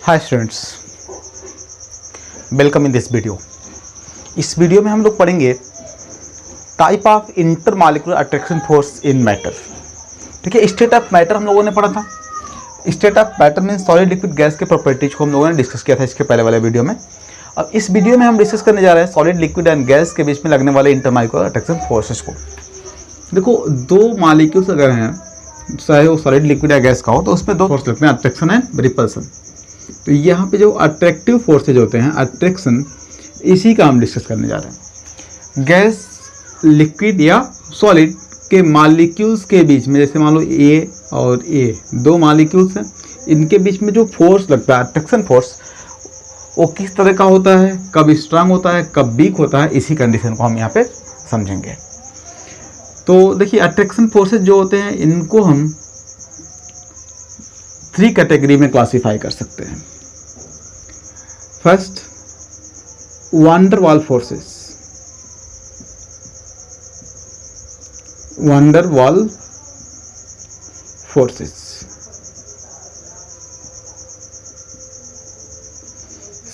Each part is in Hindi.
Hi students, welcome in this video. इस वीडियो में हम लोग पढ़ेंगे type of intermolecular attraction force in matter. ठीक है, स्टेट ऑफ मैटर हम लोगों ने पढ़ा था। State of matter mean solid liquid gas के प्रॉपर्टीज को हम लोगों ने डिस्कस किया था इसके पहले वाले वीडियो में। अब इस वीडियो में हम डिस्कस करने जा रहे हैं सॉलिड लिक्विड एंड गैस के बीच में लगने वाले इंटरमॉलिक्यूलर अट्रैक्शन फोर्सेस को। देखो, दो मॉलिक्यूल्स अगर हैं, चाहे वो सॉलिड लिक्विड या गैस का हो, तो उसमें दो फोर्स लगते हैं, अट्रैक्शन एंड रिपल्सन। तो यहाँ पे जो अट्रैक्टिव फोर्सेज होते हैं, अट्रैक्शन, इसी का हम डिस्कस करने जा रहे हैं। गैस, लिक्विड या सॉलिड के मॉलिक्यूल्स के बीच में, जैसे मान लो ए और ए दो मॉलिक्यूल्स हैं, इनके बीच में जो फोर्स लगता है, अट्रैक्शन फोर्स, वो किस तरह का होता है, कब स्ट्रांग होता है, कब वीक होता है, इसी कंडीशन को हम यहाँ पे समझेंगे। तो देखिए, अट्रैक्शन फोर्सेज जो होते हैं, इनको हम 3 कैटेगरी में क्लासिफाई कर सकते हैं। First, wander Waals forces. Wander Waals forces.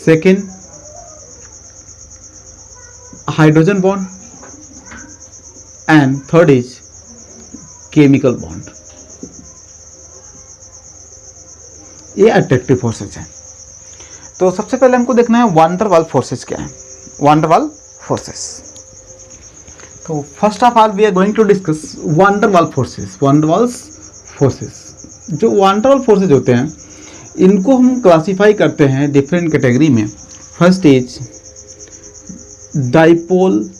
Second, hydrogen bond. And third is chemical bond. ये अट्रैक्टिव फोर्सेज हैं। तो सबसे पहले हमको देखना है वांडर वाल फोर्सेज क्या है। वांडर वाल फोर्सेस, तो first of all we are going to discuss van der Waals forces. Van der Waals forces, जो वांडर वाल फोर्सेज होते हैं, इनको हम क्लासिफाई करते हैं डिफरेंट कैटेगरी में। First is dipole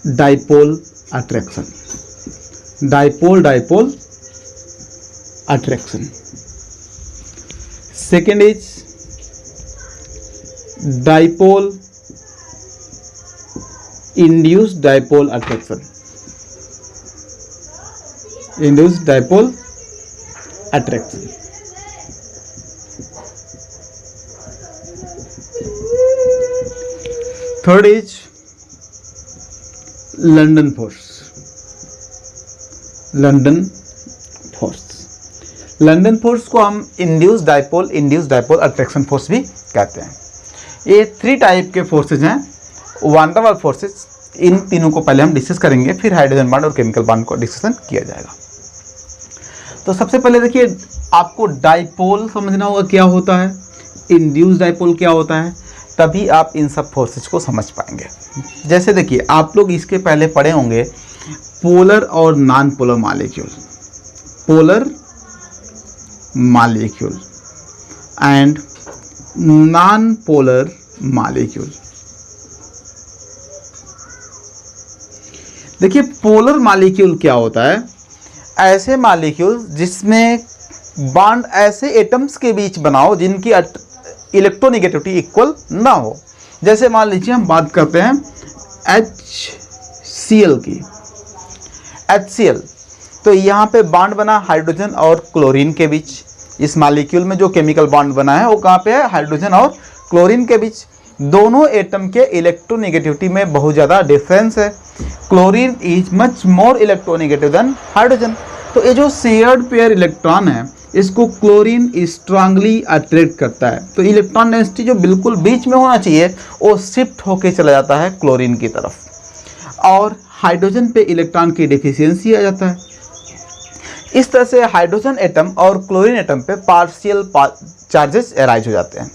dipole attraction. Dipole dipole attraction. Second is dipole induced dipole attraction. Induced dipole attraction. Third is London force. London force. London force को हम इंड्यूस्ड डाइपोल अट्रैक्शन फोर्स भी कहते हैं। ये 3 टाइप के फोर्सेज हैं वांडर वाल फोर्सेज। इन तीनों को पहले हम डिस्कस करेंगे, फिर हाइड्रोजन बॉन्ड और केमिकल बॉन्ड को डिस्कशन किया जाएगा। तो सबसे पहले देखिए, आपको डाइपोल समझना होगा क्या होता है, इंड्यूस्ड डाइपोल क्या होता है, तभी आप इन सब फोर्सेज को समझ पाएंगे। जैसे देखिए, आप लोग इसके पहले पढ़े होंगे पोलर और non polar molecule. Polar molecule and non polar molecule. देखिए, पोलर मॉलिक्यूल क्या होता है, ऐसे मॉलिक्यूल जिसमें बॉन्ड ऐसे एटम्स के बीच बनाओ जिनकी इलेक्ट्रोनेगेटिविटी इक्वल ना हो। जैसे मान लीजिए हम बात करते हैं HCl की। HCl, तो यहाँ पे बॉन्ड बना हाइड्रोजन और क्लोरीन के बीच। इस मॉलिक्यूल में जो केमिकल बॉन्ड बना है वो कहाँ पे है, हाइड्रोजन और क्लोरीन के बीच। दोनों एटम के इलेक्ट्रोनेगेटिविटी में बहुत ज़्यादा डिफरेंस है। Chlorine is much more electronegative than hydrogen. तो ये जो शेयर्ड पेयर इलेक्ट्रॉन है, इसको क्लोरीन स्ट्रांगली अट्रैक्ट करता है। तो इलेक्ट्रॉन डेंसिटी जो बिल्कुल बीच में होना चाहिए, वो शिफ्ट होके चला जाता है क्लोरीन की तरफ, और हाइड्रोजन पे इलेक्ट्रॉन की डिफिशियंसी आ जाता है। इस तरह से हाइड्रोजन एटम और क्लोरीन एटम पे पार्शियल चार्जेस अराइज हो जाते हैं।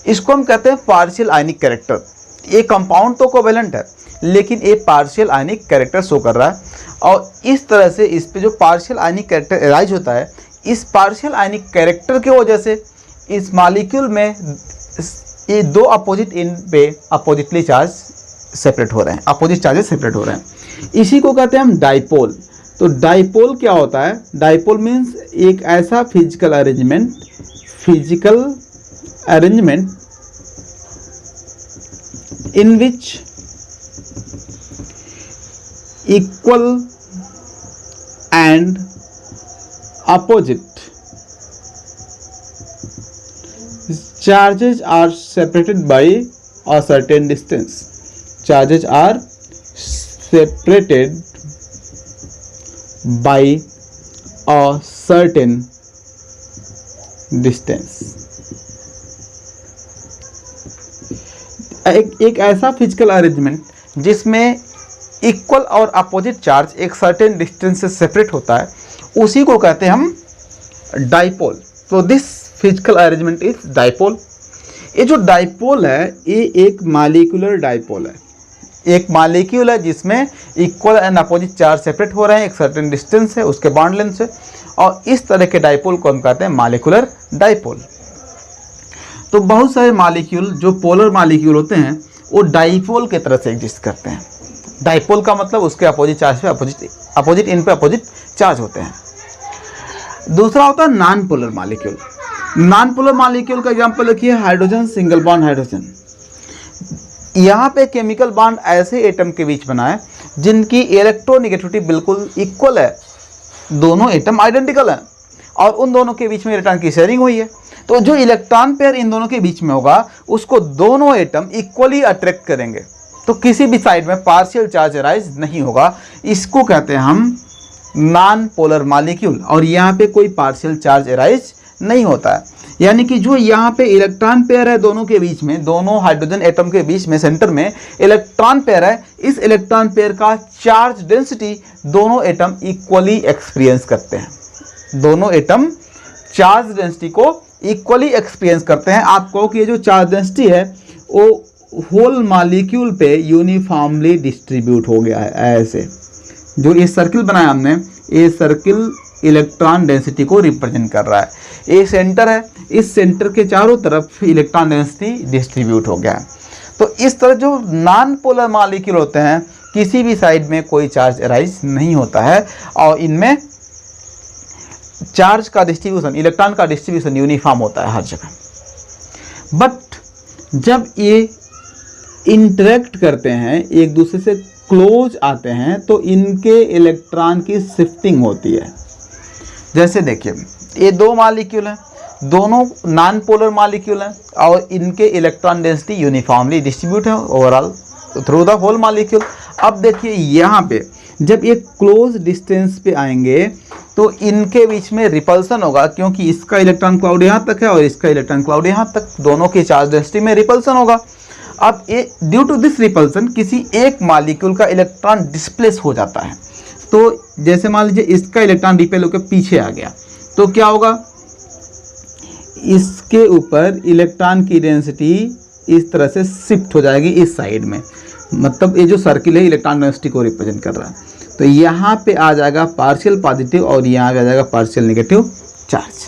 इसको हम कहते हैं पार्शियल आयनिक कैरेक्टर। ये कंपाउंड तो कोवेलेंट है, लेकिन ये पार्शियल आयनिक कैरेक्टर शो कर रहा है, और इस तरह से इस पे जो पार्शियल आयनिक कैरेक्टर अराइज होता है, इस पार्शियल आयनिक कैरेक्टर की वजह से इस मॉलिक्यूल में ये दो अपोजिट एंड पे अपोजिटली चार्ज सेपरेट हो रहे हैं, अपोजिट चार्जेस सेपरेट हो रहे हैं। इसी को कहते हैं हम डाइपोल। तो डाइपोल क्या होता है, डाइपोल मीन्स एक ऐसा physical arrangement in which equal and opposite charges are separated by a certain distance. Charges are separated by a certain distance. एक ऐसा फिजिकल अरेंजमेंट जिसमें इक्वल और अपोजिट चार्ज एक सर्टेन डिस्टेंस से सेपरेट होता है, उसी को कहते हैं हम डाइपोल। तो this physical arrangement is dipole. ये जो डाइपोल है ये एक मॉलिक्यूलर डाइपोल है। एक मॉलिक्यूल है जिसमें equal and opposite charge separate हो रहे हैं, एक सर्टेन डिस्टेंस है उसके बॉन्ड लेंथ से, और इस तरह के डाइपोल को हम कहते हैं मॉलिक्यूलर डाइपोल। तो बहुत सारे मॉलिक्यूल जो पोलर मॉलिक्यूल होते हैं वो डाइपोल की तरह से एग्जिस्ट करते हैं। डाइपोल का मतलब उसके अपोजिट चार्ज पे अपोजिट इन पे अपोजिट चार्ज होते हैं। दूसरा होता है non polar molecule. Non polar molecule का एग्जांपल लिखिए, हाइड्रोजन, सिंगल बॉन्ड हाइड्रोजन। यहाँ पे केमिकल बॉन्ड ऐसे एटम के बीच बना है जिनकी इलेक्ट्रोनेगेटिविटी बिल्कुल इक्वल है, दोनों एटम आइडेंटिकल हैं और उन दोनों के बीच में इलेक्ट्रॉन की शेयरिंग हुई है। तो जो इलेक्ट्रॉन पेयर इन दोनों के बीच में होगा उसको दोनों एटम इक्वली अट्रैक्ट करेंगे, तो किसी भी साइड में पार्शियल चार्ज अराइज नहीं होगा। इसको कहते हैं हम नॉन पोलर मॉलिक्यूल, और यहाँ पे कोई पार्शियल चार्ज अराइज नहीं होता है। यानी कि जो यहाँ पे इलेक्ट्रॉन पेयर है दोनों के बीच में, दोनों हाइड्रोजन एटम के बीच में सेंटर में इलेक्ट्रॉन पेयर है, इस इलेक्ट्रॉन पेयर का चार्ज डेंसिटी दोनों एटम इक्वली एक्सपीरियंस करते हैं। दोनों एटम चार्ज डेंसिटी को इक्वली एक्सपीरियंस करते हैं। आप कहो कि ये जो चार्ज डेंसिटी है वो होल मॉलिक्यूल पे यूनिफॉर्मली डिस्ट्रीब्यूट हो गया है। ऐसे जो ये सर्किल बनाया हमने, ये सर्किल इलेक्ट्रॉन डेंसिटी को रिप्रेजेंट कर रहा है। ये सेंटर है, इस सेंटर के चारों तरफ इलेक्ट्रॉन डेंसिटी डिस्ट्रीब्यूट हो गया है। तो इस तरह जो नॉन पोलर मॉलिक्यूल होते हैं किसी भी साइड में कोई चार्ज अराइज नहीं होता है और इनमें चार्ज का डिस्ट्रीब्यूशन, इलेक्ट्रॉन का डिस्ट्रीब्यूशन यूनिफॉर्म होता है हर जगह। बट जब ये इंटरेक्ट करते हैं, एक दूसरे से क्लोज आते हैं, तो इनके इलेक्ट्रॉन की शिफ्टिंग होती है। जैसे देखिए ये दो मॉलिक्यूल हैं, दोनों नॉन पोलर मॉलिक्यूल हैं और इनके इलेक्ट्रॉन डेंसिटी यूनिफॉर्मली डिस्ट्रीब्यूट है overall through the whole molecule. अब देखिए यहाँ पे जब ये क्लोज डिस्टेंस पे आएंगे तो इनके बीच में रिपल्सन होगा, क्योंकि इसका इलेक्ट्रॉन क्लाउड यहाँ तक है और इसका इलेक्ट्रॉन क्लाउड यहाँ तक, दोनों की चार्ज डेंसिटी में रिपल्सन होगा। अब ये ड्यू टू दिस रिपल्सन किसी एक मॉलिक्यूल का इलेक्ट्रॉन डिस्प्लेस हो जाता है। तो जैसे मान लीजिए इसका इलेक्ट्रॉन रिपेल होकर पीछे आ गया, तो क्या होगा, इसके ऊपर इलेक्ट्रॉन की डेंसिटी इस तरह से शिफ्ट हो जाएगी इस साइड में। मतलब ये जो सर्किल है इलेक्ट्रॉन डेंसिटी को रिप्रेजेंट कर रहा है। तो यहाँ पे आ जाएगा पार्शियल पॉजिटिव और यहाँ पे आ जाएगा पार्शियल नेगेटिव चार्ज।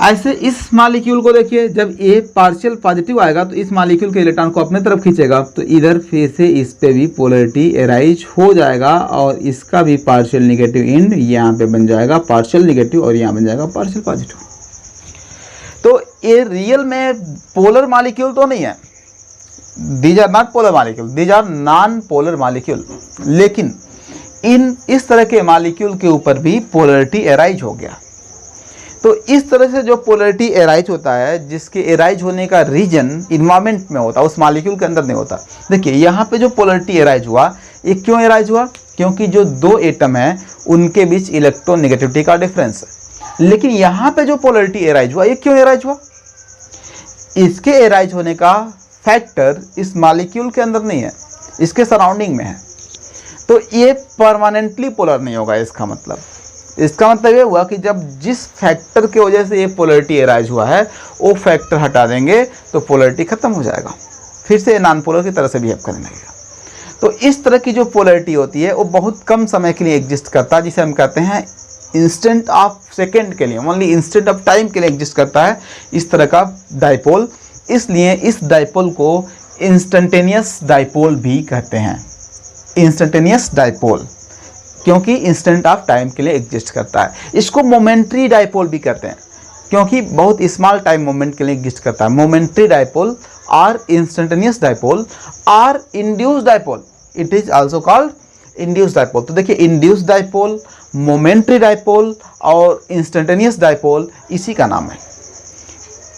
ऐसे इस मॉलिक्यूल को देखिए, जब ये पार्शियल पॉजिटिव आएगा तो इस मॉलिक्यूल के इलेक्ट्रॉन को अपने तरफ खींचेगा, तो इधर फिर से इस पे भी पोलरिटी अराइज हो जाएगा और इसका भी पार्शियल नेगेटिव एंड यहाँ पे बन जाएगा पार्शियल नेगेटिव और यहाँ बन जाएगा पार्शियल पॉजिटिव। तो ये रियल में पोलर मॉलिक्यूल तो नहीं है, these are not polar molecule, these are non polar molecule. लेकिन इस तरह के मॉलिक्यूल के ऊपर भी पोलरिटी अराइज हो गया। तो इस तरह से जो पोलरिटी एराइज होता है, जिसके एराइज होने का रीजन इन्वायरमेंट में होता है, उस मॉलिक्यूल के अंदर नहीं होता। देखिए यहाँ पे जो पोलरिटी एराइज हुआ, ये क्यों एराइज हुआ, क्योंकि जो दो एटम है उनके बीच इलेक्ट्रोनेगेटिविटी का डिफरेंस है। लेकिन यहाँ पे जो पोलरिटी एराइज हुआ, ये क्यों एराइज हुआ, इसके एराइज होने का फैक्टर इस मॉलिक्यूल के अंदर नहीं है, इसके सराउंडिंग में है। तो ये परमानेंटली पोलर नहीं होगा। इसका मतलब ये हुआ कि जब जिस फैक्टर की वजह से ये पोलरिटी एराइज हुआ है वो फैक्टर हटा देंगे तो पोलरिटी खत्म हो जाएगा, फिर से नॉन पोलर की तरह से बिहेव करने लगेगा। तो इस तरह की जो पोलरिटी होती है वो बहुत कम समय के लिए एग्जिस्ट करता है, जिसे हम कहते हैं इंस्टेंट ऑफ सेकेंड के लिए, ओनली इंस्टेंट ऑफ टाइम के लिए एग्जिस्ट करता है इस तरह का डाइपोल। इसलिए इस डाइपोल को इंस्टेंटेनियस डाइपोल भी कहते हैं, इंस्टेंटेनियस डाइपोल, क्योंकि इंस्टेंट ऑफ टाइम के लिए एग्जिस्ट करता है। इसको मोमेंट्री डाइपोल भी कहते हैं, क्योंकि बहुत स्मॉल टाइम मोमेंट के लिए एग्जिस्ट करता है। मोमेंट्री डाइपोल और इंस्टेंटेनियस डाइपोल और induced dipole, it is also called induced dipole. तो देखिए इंड्यूस्ड डाइपोल, मोमेंट्री डाइपोल और इंस्टेंटेनियस डाइपोल इसी का नाम है।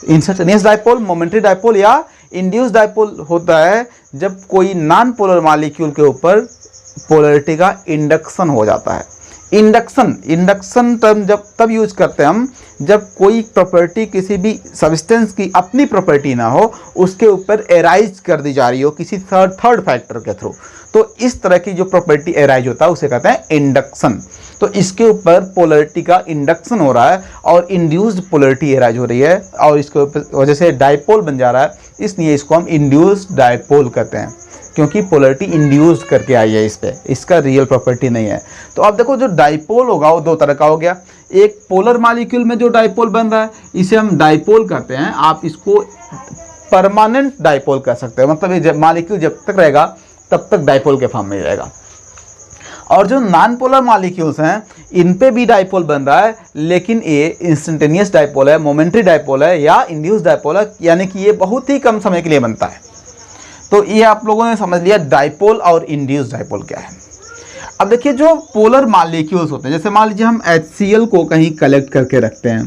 इंस्टेंटेनियस डाइपोल, मोमेंट्री डाइपोल या इंड्यूस्ड डाइपोल होता है जब कोई नॉन पोलर मॉलिक्यूल के ऊपर पोलरिटी का इंडक्शन हो जाता है। इंडक्शन टर्म जब तब यूज करते हैं हम जब कोई प्रॉपर्टी किसी भी सब्सटेंस की अपनी प्रॉपर्टी ना हो, उसके ऊपर एराइज कर दी जा रही हो किसी थर्ड फैक्टर के थ्रू, तो इस तरह की जो प्रॉपर्टी एराइज होता है उसे कहते हैं इंडक्शन। तो इसके ऊपर पोलरिटी का इंडक्शन हो रहा है और इंड्यूस्ड पोलरिटी एराइज हो रही है और इसके वजह से डाइपोल बन जा रहा है, इसलिए इसको हम इंड्यूस्ड डाइपोल कहते हैं, क्योंकि पोलरिटी इंड्यूस्ड करके आई है इस पे, इसका रियल प्रॉपर्टी नहीं है। तो अब देखो जो डाइपोल होगा वो दो तरह का हो गया, एक पोलर मॉलिक्यूल में जो डाइपोल बन रहा है इसे हम डाइपोल कहते हैं, आप इसको परमानेंट डाइपोल कह सकते हैं, मतलब ये मॉलिक्यूल जब तक रहेगा तब तक डाइपोल के फॉर्म में रहेगा। और जो नॉन पोलर मॉलिक्यूल्स हैं इन पे भी डाइपोल बन रहा है, लेकिन ये इंस्टेंटेनियस डाइपोल है, मोमेंटरी डाइपोल है या इंड्यूस्ड डाइपोल है, यानी कि ये बहुत ही कम समय के लिए बनता है। तो ये आप लोगों ने समझ लिया डाइपोल और इंड्यूस्ड डाइपोल क्या है। अब देखिए जो पोलर मॉलिक्यूल्स होते हैं, जैसे मान लीजिए हम HCl को कहीं कलेक्ट करके रखते हैं,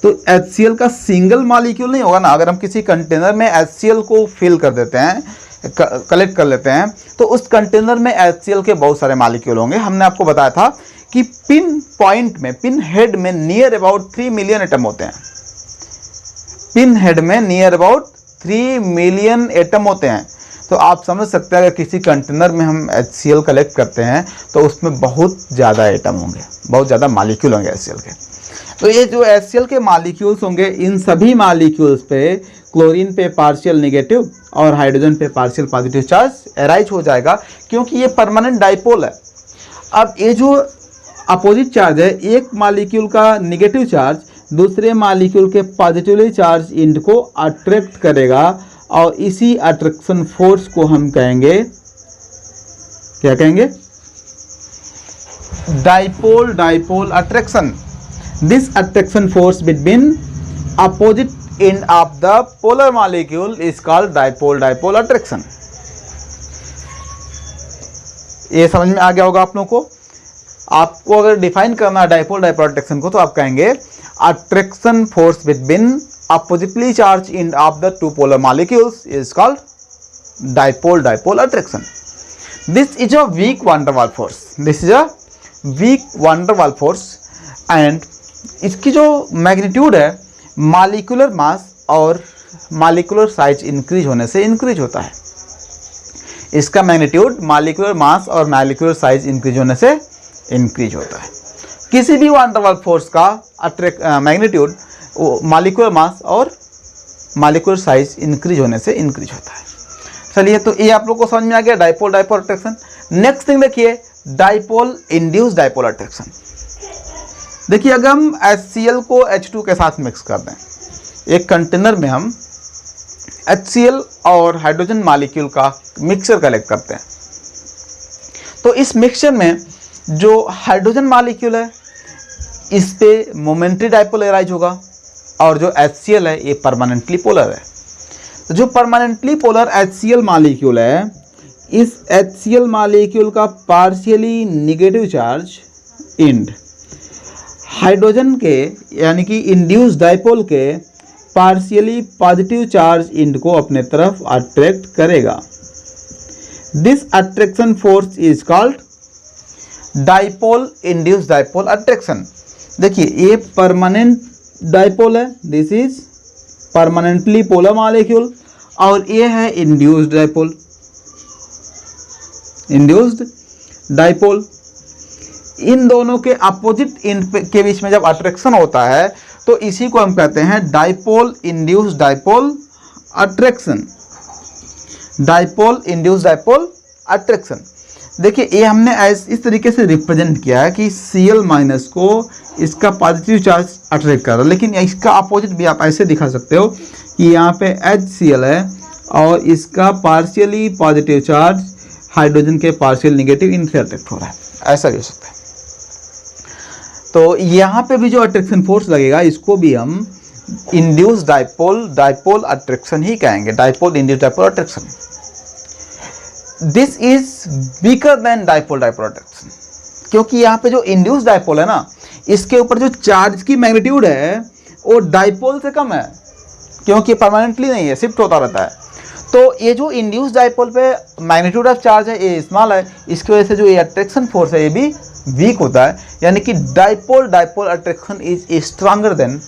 तो HCl का सिंगल मॉलिक्यूल नहीं होगा ना। अगर हम किसी कंटेनर में HCl को फिल कर देते हैं, कलेक्ट कर लेते हैं, तो उस कंटेनर में HCl के बहुत सारे मॉलिक्यूल होंगे। हमने आपको बताया था कि पिन पॉइंट में, पिन हेड में नियर अबाउट 3 मिलियन एटम होते हैं। पिन हेड में नियर अबाउट 3 मिलियन एटम होते हैं। तो आप समझ सकते हैं अगर किसी कंटेनर में हम HCl कलेक्ट करते हैं तो उसमें बहुत ज़्यादा एटम होंगे, बहुत ज़्यादा मॉलिक्यूल होंगे HCl के। तो ये जो HCl के मॉलिक्यूल्स होंगे, इन सभी मॉलिक्यूल्स पे क्लोरीन पे पार्शियल नेगेटिव और हाइड्रोजन पे पार्शियल पॉजिटिव चार्ज अराइज हो जाएगा, क्योंकि ये परमानेंट डाइपोल है। अब ये जो अपोजिट चार्ज है, एक मॉलिक्यूल का नेगेटिव चार्ज दूसरे मॉलिक्यूल के पॉजिटिवली चार्ज एंड को अट्रैक्ट करेगा और इसी अट्रैक्शन फोर्स को हम कहेंगे, क्या कहेंगे? Dipole dipole attraction. This attraction force between opposite end of the polar molecule is called dipole dipole attraction. ये समझ में आ गया होगा आप लोगों को। आपको अगर डिफाइन करना है डाइपोल डाइपोल अट्रैक्शन को, तो आप कहेंगे attraction force between oppositely charged end of the two polar molecules is called dipole dipole attraction. This is a weak van der Waals force. This is a weak van der Waals force and इसकी जो मैग्नीट्यूड है मॉलिक्यूलर मास और मॉलिक्यूलर साइज इंक्रीज होने से इंक्रीज होता है। इसका मैग्नीट्यूड मॉलिक्यूलर मास और मॉलिक्यूलर साइज इंक्रीज होने से इंक्रीज होता है। किसी भी वान डर वाल्स फोर्स का मैग्नीट्यूड मॉलिक्यूलर मास और मॉलिक्यूलर साइज इंक्रीज होने से इंक्रीज होता है। चलिए, तो ये आप लोग को समझ में आ गया dipole dipole attraction. Next thing देखिए, डाइपोल इंड्यूस्ड डाइपोल अट्रैक्शन। देखिए, अगर हम HCl को H2 के साथ मिक्स कर दें, एक कंटेनर में हम HCl और हाइड्रोजन मॉलिक्यूल का मिक्सचर कलेक्ट करते हैं, तो इस मिक्सचर में जो हाइड्रोजन मॉलिक्यूल है इस पे मोमेंटरी डाइपोल एराइज होगा और जो HCl है ये परमानेंटली पोलर है। तो जो परमानेंटली पोलर HCl मॉलिक्यूल है, इस HCl मॉलिक्यूल का partially negative charge and hydrogen के यानी कि इंड्यूस्ड डाइपोल के पार्शियली पॉजिटिव चार्ज एंड को अपने तरफ अट्रैक्ट करेगा। This attraction force is called dipole induced dipole attraction. देखिए, ये परमानेंट डाइपोल है, this is permanently polar molecule, और ये है इंड्यूस्ड डाइपोल, इंड्यूस्ड डाइपोल। इन दोनों के अपोजिट एंड के बीच में जब अट्रैक्शन होता है तो इसी को हम कहते हैं dipole induced dipole attraction, dipole induced dipole attraction. देखिए, ये हमने इस तरीके से रिप्रेजेंट किया है कि Cl माइनस को इसका पॉजिटिव चार्ज अट्रैक्ट कर रहा है, लेकिन इसका अपोजिट भी आप ऐसे दिखा सकते हो कि यहाँ पे HCl है और इसका पार्शियली पॉजिटिव चार्ज हाइड्रोजन के पार्शियल नेगेटिव इनसे अट्रैक्ट हो रहा है, ऐसा भी हो सकता है। तो यहाँ पे भी जो अट्रैक्शन फोर्स लगेगा इसको भी हम इंड्यूस्ड डाइपोल डाइपोल अट्रैक्शन ही कहेंगे, dipole induced dipole attraction. This is weaker then dipole dipole attraction, क्योंकि यहाँ पे जो इंड्यूस्ड डाइपोल है ना, इसके ऊपर जो चार्ज की मैग्नीट्यूड है वो डाइपोल से कम है, क्योंकि परमानेंटली नहीं है, शिफ्ट होता रहता है। तो ये जो इंड्यूस डाइपोल पे मैग्नीट्यूड ऑफ चार्ज है ये स्मॉल है, इसकी वजह से जो ये अट्रैक्शन फोर्स है ये भी वीक होता है, यानी कि dipole attraction is stronger then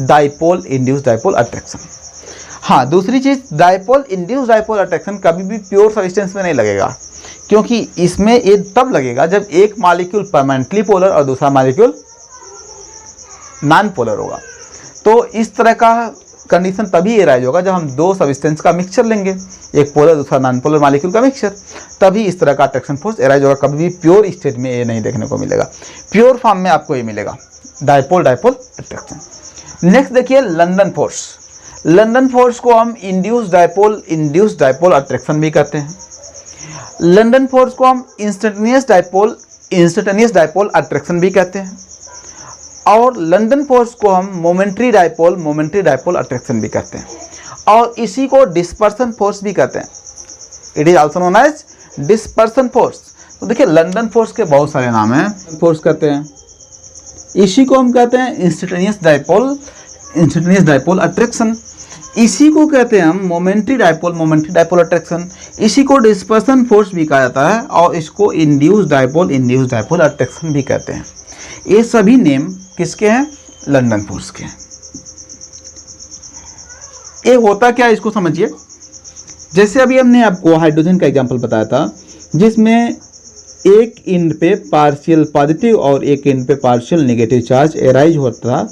dipole induce dipole attraction. हाँ, दूसरी चीज़, डाइपोल इंड्यूस डाइपोल अट्रैक्शन कभी भी प्योर सब्सटेंस में नहीं लगेगा, क्योंकि इसमें ये तब लगेगा जब एक मॉलिक्यूल परमानेंटली पोलर और दूसरा मॉलिक्यूल नॉन पोलर होगा। तो इस तरह का कंडीशन तभी एराइज होगा जब हम दो सब्सटेंस का मिक्सचर लेंगे, एक पोलर दूसरा नॉन पोलर मॉलिक्यूल का मिक्सचर, तभी इस तरह का अट्रैक्शन फोर्स एराइज होगा। कभी भी प्योर स्टेट में ये नहीं देखने को मिलेगा, प्योर फॉर्म में आपको ये मिलेगा डाइपोल अट्रैक्शन। नेक्स्ट देखिए लंदन फोर्स। लंदन फोर्स को हम इंड्यूस डाइपोल अट्रैक्शन भी कहते हैं। लंदन फोर्स को हम इंस्टेंटेनियस डाइपोल अट्रैक्शन भी कहते हैं, और लंदन फोर्स को हम मोमेंट्री डाइपोल अट्रैक्शन भी कहते हैं, और इसी को डिस्पर्सन फोर्स भी कहते हैं। It is also known as dispersion force. तो देखिए लंदन फोर्स के बहुत सारे नाम हैं, फोर्स कहते हैं, इसी को हम कहते हैं इंस्टेंटेनियस डाइपोल अट्रैक्शन, इसी को कहते हैं हम मोमेंट्री डाइपोल अट्रैक्शन, इसी को डिस्पर्सन फोर्स भी कहा जाता है, और इसको इंड्यूस डाइपोल अट्रैक्शन भी कहते हैं। ये सभी नेम किसके हैं? लंदन फोर्स के हैं। ये होता क्या है इसको समझिए। जैसे अभी हमने आपको हाइड्रोजन का एग्जांपल बताया था, जिसमें एक एंड पे पार्शियल पॉजिटिव और एक एंड पे पार्शियल नेगेटिव चार्ज एराइज होता था।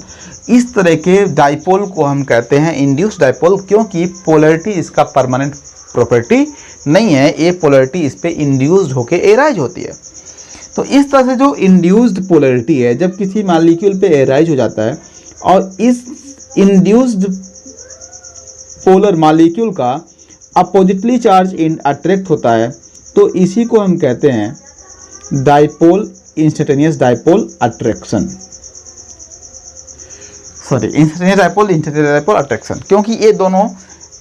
इस तरह के डाइपोल को हम कहते हैं इंड्यूस्ड डाइपोल, क्योंकि पोलैरिटी इसका परमानेंट प्रॉपर्टी नहीं है, ये पोलैरिटी इस पे इंड्यूस्ड होके एराइज होती है। तो इस तरह से जो इंड्यूस्ड पोलैरिटी है, जब किसी मॉलिक्यूल पे एराइज हो जाता है और इस इंड्यूस्ड पोलर मॉलिक्यूल का अपोजिटली चार्ज अट्रैक्ट होता है, तो इसी को हम कहते हैं इंस्टेंटेनियस डाइपोल अट्रैक्शन, क्योंकि ये दोनों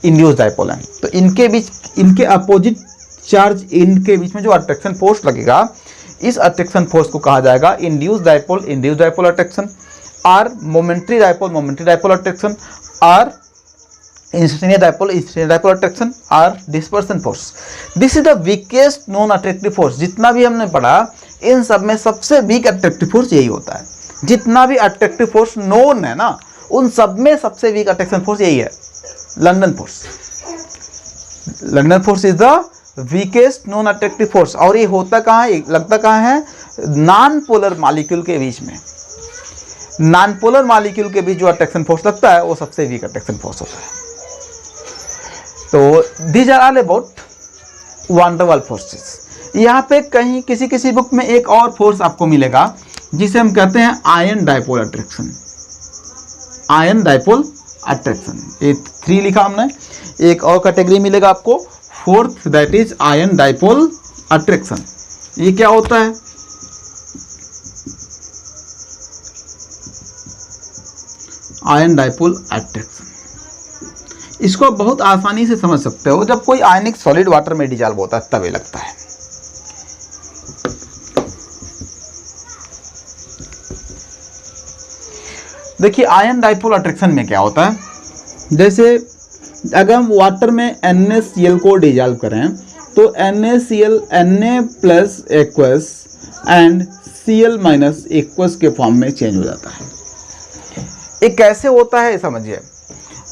इंड्यूस्ड डाइपोल हैं। तो इनके बीच, इनके अपोजिट चार्ज इनके बीच में जो अट्रैक्शन फोर्स लगेगा, इस अट्रैक्शन फोर्स को कहा जाएगा इंड्यूस्ड डाइपोल अट्रैक्शन, और मोमेंट्री डाइपोल अट्रैक्शन, और इंस्टेंटेनियस डाइपोल अट्रैक्शन, और dispersion force. This is the weakest non attractive force. जितना भी हमने पढ़ा इन सब में सबसे वीक अट्रैक्टिव फोर्स यही होता है। जितना भी अट्रैक्टिव फोर्स नोन है ना, उन सब में सबसे वीक अट्रैक्शन फोर्स यही है, London force is the weakest non attractive force. और ये होता कहाँ है, लगता कहाँ है? नॉन पोलर मॉलिक्यूल के बीच में। नॉन पोलर मॉलिक्यूल के बीच जो अट्रैक्शन फोर्स लगता है वो सबसे वीक अट्रैक्शन फोर्स होता है। तो these are all about van der Waals forces. यहाँ पे कहीं किसी बुक में एक और फोर्स आपको मिलेगा जिसे हम कहते हैं आयन डाइपोल अट्रैक्शन। ये 3 लिखा हमने। एक और कैटेगरी मिलेगा आपको, fourth, that is ion dipole attraction. ये क्या होता है? आयन डाइपोल अट्रैक्शन, इसको आप बहुत आसानी से समझ सकते हो। जब कोई आयनिक सॉलिड वाटर में डिजॉल्व होता है तब ये लगता है। देखिए आयन डाइपोल अट्रैक्शन में क्या होता है, जैसे अगर हम वाटर में NaCl को डिजॉल्व करें तो NaCl Na plus aqueous and Cl minus aqueous के फॉर्म में चेंज हो जाता है। ये कैसे होता है समझिए।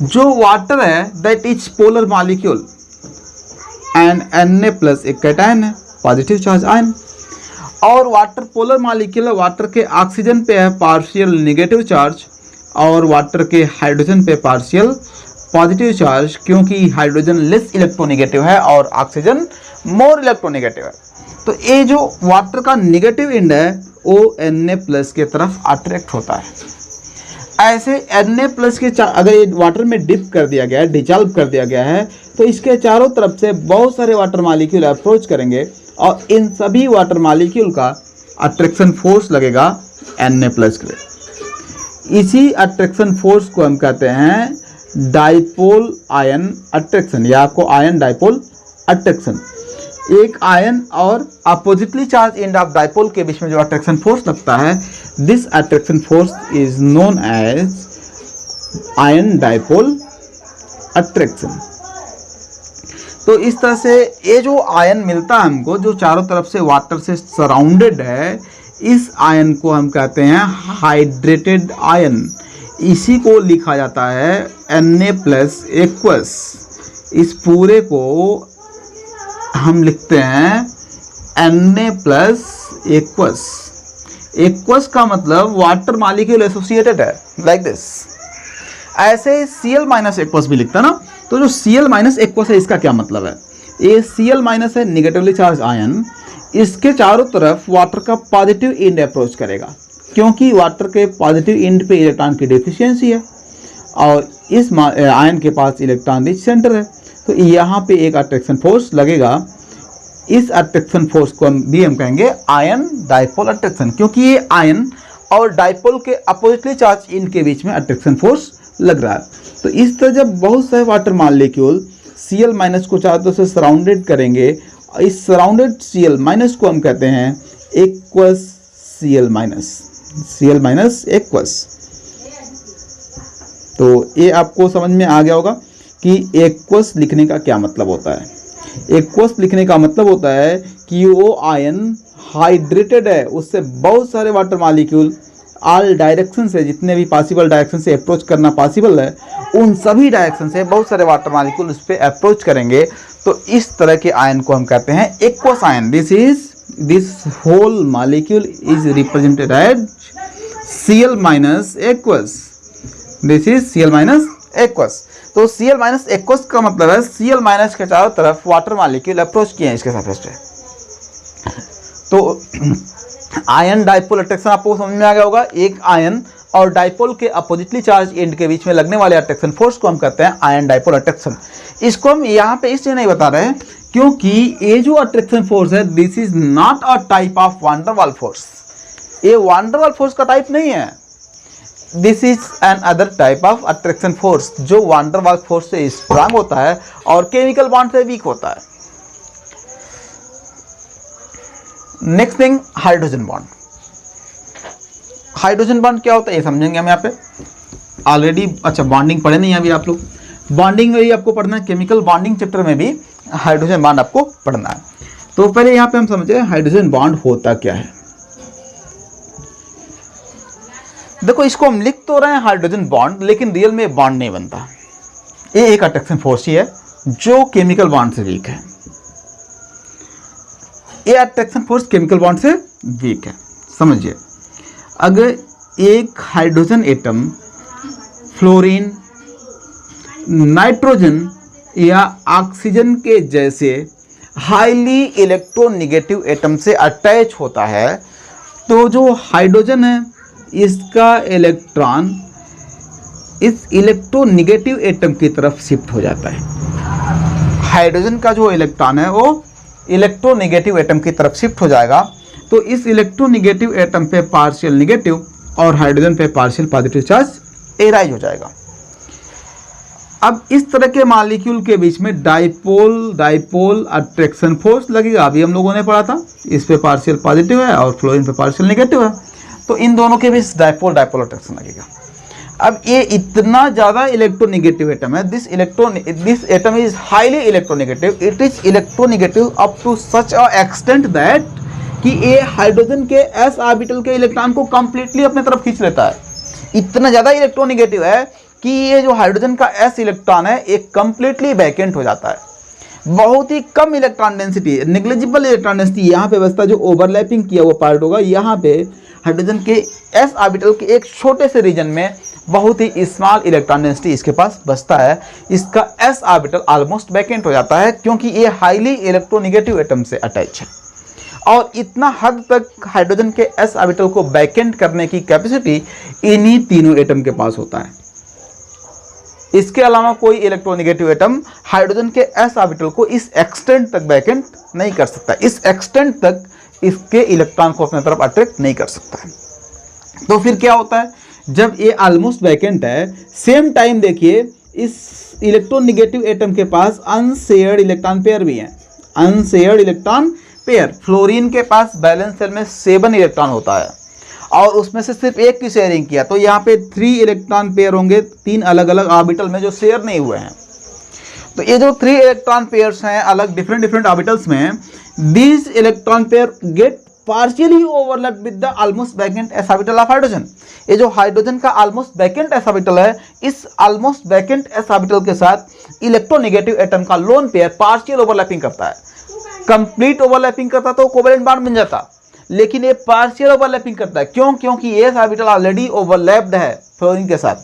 जो वाटर है that is polar molecule and Na plus एक कैटायन है, पॉजिटिव चार्ज आयन, और वाटर पोलर मॉलिक्यूल है, वाटर के ऑक्सीजन पे है पार्शियल नेगेटिव चार्ज और वाटर के हाइड्रोजन पे पार्शियल पॉजिटिव चार्ज, क्योंकि हाइड्रोजन लेस इलेक्ट्रोनेगेटिव है और ऑक्सीजन मोर इलेक्ट्रोनेगेटिव है। तो ये जो वाटर का नेगेटिव एंड है वो Na प्लस के तरफ अट्रैक्ट होता है। ऐसे Na प्लस के अगर ये वाटर में डिप कर दिया गया है, डिजॉल्व कर दिया गया है, तो इसके चारों तरफ से बहुत सारे वाटर मॉलिक्यूल अप्रोच करेंगे और इन सभी वाटर मॉलिक्यूल का अट्रैक्शन फोर्स लगेगा Na प्लस के लिए। इसी अट्रैक्शन फोर्स को हम कहते हैं डाइपोल आयन अट्रैक्शन, या आपको आयन डाइपोल अट्रैक्शन। एक आयन और oppositely charge end of dipole के बीच में जो अट्रैक्शन फोर्स लगता है, this attraction force is known as ion dipole attraction. तो इस तरह से ये जो आयन मिलता है हमको, जो चारों तरफ से वाटर से सराउंडेड है, इस आयन को हम कहते हैं हाइड्रेटेड आयन। इसी को लिखा जाता है Na+aqueous। इस पूरे को हम लिखते हैं Na+aqueous। एक्वस का मतलब वाटर मॉलिक्यूल एसोसिएटेड है, लाइक दिस। ऐसे Cl-aqueous भी लिखता है ना। तो जो Cl-aqueous है, इसका क्या मतलब है? ये Cl- है, निगेटिवली चार्ज आयन। इसके चारों तरफ वाटर का पॉजिटिव एंड अप्रोच करेगा, क्योंकि वाटर के पॉजिटिव एंड पे इलेक्ट्रॉन की डेफिशिएंसी है और इस आयन के पास इलेक्ट्रॉन रिच सेंटर है। तो यहाँ पे एक अट्रैक्शन फोर्स लगेगा। इस अट्रैक्शन फोर्स को हम कहेंगे आयन डाइपोल अट्रैक्शन, क्योंकि ये आयन और डाइपोल के अपोजिटली चार्ज इनके बीच में अट्रैक्शन फोर्स लग रहा है। तो इस तरह जब बहुत सारे वाटर मॉलिक्यूल Cl- को चारों तरफ से सराउंडेड करेंगे, इस सराउंडेड Cl- को हम कहते हैं एक्वस Cl-aqueous। तो ये आपको समझ में आ गया होगा कि एक्वस लिखने का क्या मतलब होता है। एक्वस लिखने का मतलब होता है कि वो आयन हाइड्रेटेड है, उससे बहुत सारे वाटर मॉलिक्यूल ऑल डायरेक्शन से, जितने भी पॉसिबल डायरेक्शन से अप्रोच करना पॉसिबल है, उन सभी डायरेक्शन से बहुत सारे वाटर मॉलिक्यूल उस पर अप्रोच करेंगे। तो इस तरह के आयन को हम कहते हैं aqueous ion. This whole molecule is represented as Cl-aqueous। This is Cl-aqueous। तो Cl-aqueous का मतलब है Cl- के चारों तरफ वाटर मॉलिक्यूल अप्रोच किए हैं इसके सरफेस पे। तो आयन डाइपोल अट्रैक्शन आपको समझ में आ गया होगा। एक आयन और डाइपोल के अपोजिटली चार्ज एंड के बीच में लगने वाले अट्रैक्शन फोर्स को हम कहते हैं आयन डाइपोल अट्रैक्शन। इसको हम यहाँ पे इसलिए नहीं बता रहे हैं क्योंकि ये जो अट्रैक्शन फोर्स है, this is not a type of van der Waals force. ये वान डर वाल फोर्स का टाइप नहीं है। This is an other type of attraction force जो वान डर वाल फोर्स से स्ट्रांग होता है और केमिकल बॉन्ड से वीक होता है। Next thing, hydrogen bond. Hydrogen bond क्या होता है ये समझेंगे हम यहाँ पे। ऑलरेडी अच्छा बॉन्डिंग पढ़े नहीं अभी आप लोग। बॉन्डिंग में भी आपको पढ़ना है, केमिकल बॉन्डिंग चैप्टर में भी हाइड्रोजन बॉन्ड आपको पढ़ना है। तो पहले यहाँ पे हम समझे हाइड्रोजन बॉन्ड होता क्या है। देखो, इसको हम लिख तो रहे हैं हाइड्रोजन बॉन्ड, लेकिन रियल में बॉन्ड नहीं बनता। ये एक अट्रैक्शन फोर्स ही है जो केमिकल बॉन्ड से वीक है। ये अट्रैक्शन फोर्स केमिकल बॉन्ड से वीक है। समझिए, अगर एक हाइड्रोजन एटम फ्लोरीन, नाइट्रोजन या ऑक्सीजन के जैसे हाईली इलेक्ट्रोनेगेटिव एटम से अटैच होता है, तो जो हाइड्रोजन है इसका इलेक्ट्रॉन इस इलेक्ट्रोनेगेटिव एटम की तरफ शिफ्ट हो जाता है। हाइड्रोजन का जो इलेक्ट्रॉन है वो इलेक्ट्रोनेगेटिव एटम की तरफ शिफ्ट हो जाएगा। तो इस इलेक्ट्रोनेगेटिव एटम पे पार्शियल नेगेटिव और हाइड्रोजन पे पार्शियल पॉजिटिव चार्ज एराइज हो जाएगा। अब इस तरह के मॉलिक्यूल के बीच में डाइपोल अट्रैक्शन फोर्स लगेगा। अभी हम लोगों ने पढ़ा था, इस पे पार्शियल पॉजिटिव है और फ्लोरीन पे पार्शियल नेगेटिव है, तो इन दोनों के बीच डाइपोल अट्रैक्शन लगेगा। अब ये इतना ज़्यादा इलेक्ट्रोनेगेटिव एटम है, this atom is highly electronegative. It is electronegative up to such a extent that कि ये हाइड्रोजन के s ऑर्बिटल के इलेक्ट्रॉन को कंप्लीटली अपने तरफ खींच लेता है। इतना ज़्यादा इलेक्ट्रोनेगेटिव है कि ये जो हाइड्रोजन का s इलेक्ट्रॉन है एक कंप्लीटली वैकेंट हो जाता है। बहुत ही कम electron density, negligible electron density यहाँ पे बचता है। जो ओवरलैपिंग किया हुआ पार्ट होगा, यहाँ पे हाइड्रोजन के s ऑर्बिटल के एक छोटे से रीजन में बहुत ही स्मॉल इलेक्ट्रॉन डेंसिटी इसके पास बचता है। इसका s ऑर्बिटल ऑलमोस्ट वैकेंट हो जाता है क्योंकि ये हाईली इलेक्ट्रोनेगेटिव एटम से अटैच है। और इतना हद तक हाइड्रोजन के s ऑर्बिटल को वैकेंट करने की कैपेसिटी इन्हीं तीनों एटम के पास होता है। इसके अलावा कोई इलेक्ट्रोनेगेटिव एटम हाइड्रोजन के s ऑर्बिटल को इस एक्सटेंट तक वैकेंट नहीं कर सकता, इस एक्सटेंट तक इसके इलेक्ट्रॉन को अपने तरफ अट्रैक्ट नहीं कर सकता है। तो फिर क्या होता है, जब ये ऑलमोस्ट वैकेंट है, सेम टाइम देखिए इस इलेक्ट्रोनेगेटिव एटम के पास अनशेयर्ड इलेक्ट्रॉन पेयर भी है। अनशेयर्ड इलेक्ट्रॉन पेयर, फ्लोरीन के पास बैलेंस शेल में 7 इलेक्ट्रॉन होता है और उसमें से सिर्फ एक की शेयरिंग किया, तो यहाँ पे 3 इलेक्ट्रॉन पेयर होंगे 3 अलग अलग ऑर्बिटल में जो शेयर नहीं हुए हैं। तो ये जो 3 इलेक्ट्रॉन पेयर्स हैं अलग डिफरेंट ऑर्बिटल्स में, these electron pair get partially overlap with the almost vacant s orbital of hydrogen. ये जो हाइड्रोजन का ऑलमोस्ट वैकेंट एस ऑर्बिटल है, इस ऑलमोस्ट वैकेंट एस ऑर्बिटल के साथ इलेक्ट्रोनेगेटिव एटम का लोन पेयर पार्शियल ओवरलैपिंग करता है। कंप्लीट ओवरलैपिंग करता तो कोवेलेंट बॉन्ड बन जाता, लेकिन ये पार्शियल ओवरलैपिंग करता है। क्यों? क्योंकि एस ऑर्बिटल ऑलरेडी ओवरलैप्ड है फ्लोरीन के साथ।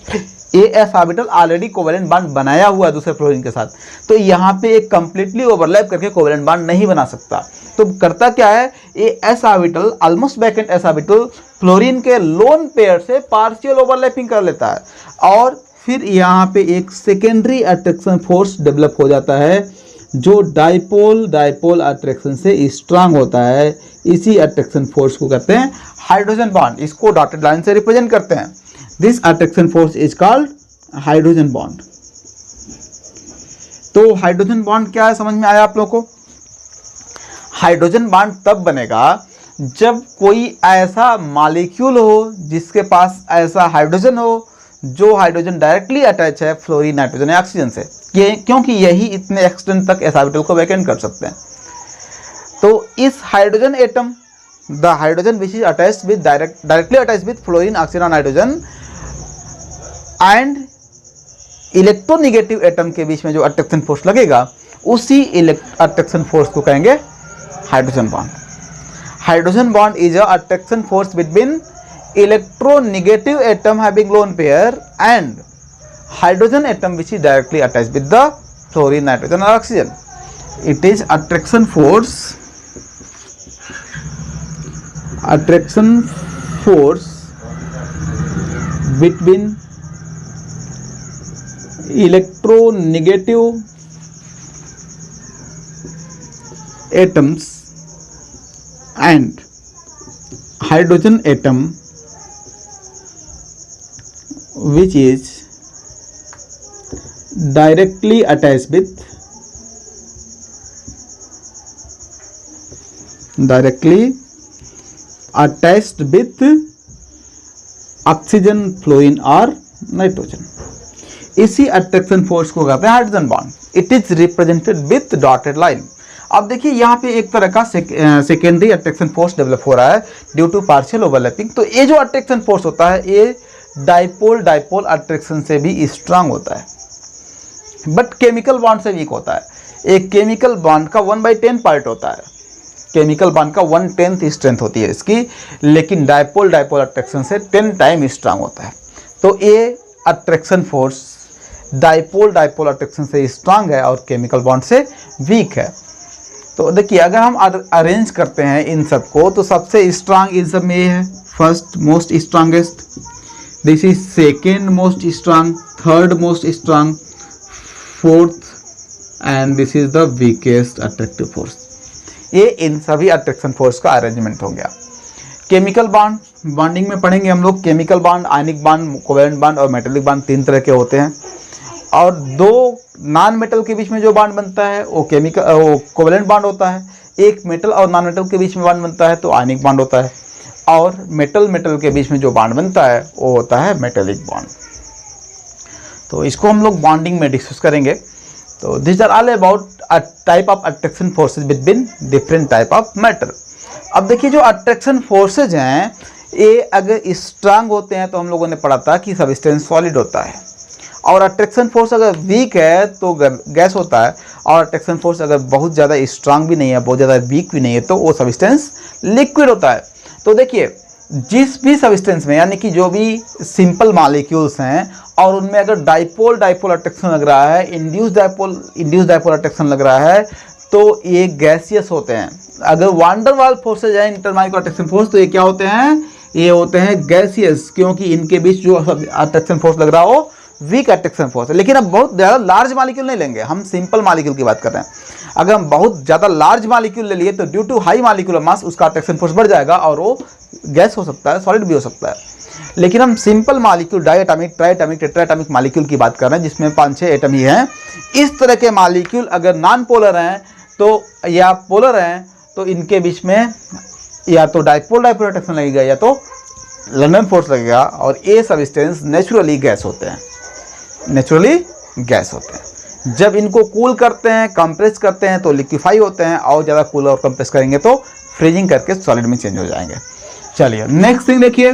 S orbital already covalent bond बनाया हुआ है दूसरे फ्लोरीन के साथ, तो यहाँ पे एक कंप्लीटली ओवरलैप करके कोवेलेंट बॉन्ड नहीं बना सकता। तो करता क्या है, ये S orbital almost vacant s orbital fluorine के लोन पेयर से पार्शियल ओवरलैपिंग कर लेता है और फिर यहाँ पे एक सेकेंडरी अट्रैक्शन फोर्स डेवलप हो जाता है जो डाइपोल अट्रैक्शन से स्ट्रांग होता है। इसी अट्रैक्शन फोर्स को कहते हैं हाइड्रोजन बॉन्ड। इसको डॉटेड लाइन से रिप्रेजेंट करते हैं। This attraction force is called hydrogen bond. तो हाइड्रोजन बॉन्ड क्या है, समझ में आया आप लोग को? हाइड्रोजन बॉन्ड तब बनेगा जब कोई ऐसा मॉलिक्यूल हो जिसके पास ऐसा हाइड्रोजन हो जो हाइड्रोजन डायरेक्टली अटैच है फ्लोरीन, नाइट्रोजन या ऑक्सीजन से, क्योंकि यही इतने एक्सटेंट तक एस ऑर्बिटल को वैकेंट कर सकते हैं। तो इस hydrogen atom, the hydrogen which is attached with directly attached with fluorine, oxygen और नाइट्रोजन एंड इलेक्ट्रोनेगेटिव एटम के बीच में जो अट्रैक्शन फोर्स लगेगा, उसी अट्रैक्शन फोर्स को कहेंगे hydrogen bond. Hydrogen bond is a attraction force between electronegative atom having lone pair and hydrogen atom which is directly attached with the fluorine, nitrogen or oxygen. It is attraction force between electronegative atoms and hydrogen atom which is directly attached with oxygen, fluorine और नाइट्रोजन। इसी अट्रैक्शन फोर्स को कहते हैं hydrogen bond. It is represented with dotted line. अब देखिए यहाँ पे एक तरह का सेकेंडरी अट्रैक्शन फोर्स डेवलप हो रहा है ड्यू टू पार्शियल ओवरलैपिंग। तो ये जो अट्रैक्शन फोर्स होता है ये डाइपोल अट्रैक्शन से भी स्ट्रांग होता है, बट केमिकल बॉन्ड से वीक होता है। एक केमिकल बॉन्ड का 1/10 पार्ट होता है, केमिकल बॉन्ड का 1/10 स्ट्रेंथ होती है इसकी, लेकिन डाइपोल अट्रैक्शन से 10 टाइम स्ट्रांग होता है। तो ये अट्रैक्शन फोर्स डाइपोल अट्रैक्शन से स्ट्रांग है और केमिकल बॉन्ड से वीक है। तो देखिए अगर हम अरेंज करते हैं इन सब को, तो सबसे स्ट्रांग इन सब में ये है, first most strongest, this is second most strong, third most strong, fourth and this is the weakest attractive force. ये इन सभी अट्रैक्शन फोर्स का अरेंजमेंट हो गया। केमिकल बॉन्ड, बॉन्डिंग में पढ़ेंगे हम लोग। Chemical bond, ionic bond, covalent bond और मेटेलिक बॉन्ड 3 तरह के होते हैं। और 2 नॉन मेटल के बीच में जो बॉन्ड बनता है वो कोवेलेंट बॉन्ड होता है। एक मेटल और नॉन मेटल के बीच में बॉन्ड बनता है तो आयनिक बॉन्ड होता है। और मेटल के बीच में जो बॉन्ड बनता है वो होता है मेटेलिक बॉन्ड। तो इसको हम लोग बॉन्डिंग में डिस्कस करेंगे। तो this are all about a type of attraction forces between different type of matter. अब देखिए जो अट्रैक्शन फोर्सेज हैं ये अगर स्ट्रांग होते हैं तो हम लोगों ने पढ़ा था कि सब्सटेंस सॉलिड होता है, और अट्रैक्शन फोर्स अगर वीक है तो गैस होता है, और अट्रैक्शन फोर्स अगर बहुत ज़्यादा स्ट्रांग भी नहीं है, बहुत ज़्यादा वीक भी नहीं है, तो वो सब्सटेंस लिक्विड होता है। तो देखिए जिस भी सब्सटेंस में, यानी कि जो भी सिंपल मॉलिक्यूल्स हैं और उनमें अगर डाइपोल अट्रैक्शन लग रहा है, इंड्यूस डाइपोल अट्रैक्शन लग रहा है, तो ये गैसियस होते हैं। अगर वान डर वाल्स फोर्सेज है, इंटरमॉलिक्यूलर अट्रैक्शन फोर्स, तो ये क्या होते हैं? ये होते हैं गैसियस, क्योंकि इनके बीच जो अट्रैक्शन फोर्स लग रहा हो वीक अट्रैक्शन फोर्स है। लेकिन अब बहुत ज़्यादा लार्ज मॉलिक्यूल नहीं लेंगे, हम सिंपल मॉलिक्यूल की बात कर रहे हैं। अगर हम बहुत ज़्यादा लार्ज मॉलिक्यूल ले लिए तो due to high molecular mass उसका अट्रैक्शन फोर्स बढ़ जाएगा और वो गैस हो सकता है, सॉलिड भी हो सकता है। लेकिन हम simple molecule, diatomic, triatomic, tetratomic molecule की बात कर रहे हैं जिसमें 5-6 एटम ही हैं। इस तरह के मॉलिक्यूल अगर नॉन पोलर हैं तो या पोलर हैं तो इनके बीच में या तो डाइपोल अट्रैक्शन लगेगा या तो लंडन फोर्स लगेगा, और ये सब्सटेंस नेचुरली गैस होते हैं। जब इनको कूल करते हैं, कंप्रेस करते हैं तो लिक्विफाई होते हैं, और ज़्यादा कूल और कंप्रेस करेंगे तो फ्रीजिंग करके सॉलिड में चेंज हो जाएंगे। चलिए नेक्स्ट थिंग देखिए,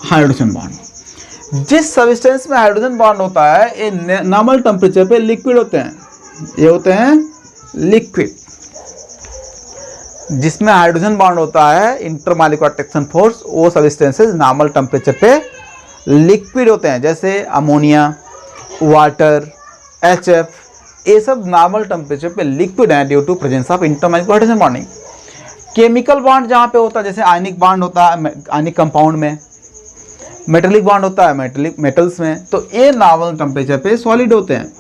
हाइड्रोजन बॉन्ड। जिस सब्सटेंस में हाइड्रोजन बॉन्ड होता है ये नॉर्मल टेम्परेचर पे लिक्विड होते हैं, ये होते हैं लिक्विड। जिसमें हाइड्रोजन बॉन्ड होता है इंटरमॉलिक्यूलर अट्रैक्शन फोर्स, वो सब्सटेंसेस नॉर्मल टेम्परेचर पे लिक्विड होते हैं, जैसे अमोनिया, वाटर, HF, ये सब नॉर्मल टेम्परेचर पे लिक्विड हैं due to presence of intermolecular hydrogen bonding. Chemical bond जहाँ पे होता है, जैसे आयनिक बॉन्ड होता है आयनिक कंपाउंड में, मेटेलिक बॉन्ड होता है मेटेलिक मेटल्स में, तो ये नॉर्मल टेम्परेचर पे सॉलिड होते हैं।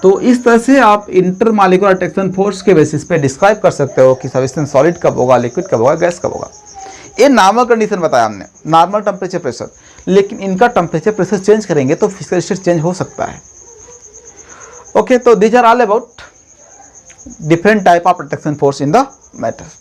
तो इस तरह से आप इंटरमॉलिक्यूलर अट्रैक्शन फोर्स के बेसिस पे डिस्क्राइब कर सकते हो कि सब्सटेंस सॉलिड कब होगा, लिक्विड कब होगा, गैस कब होगा। ये नॉर्मल कंडीशन बताया हमने, नॉर्मल टेम्परेचर प्रेशर, लेकिन इनका टेम्परेचर प्रेशर चेंज करेंगे तो फिजिकल स्टेट चेंज हो सकता है। ओके, तो these are all about different type of attraction force in the matter.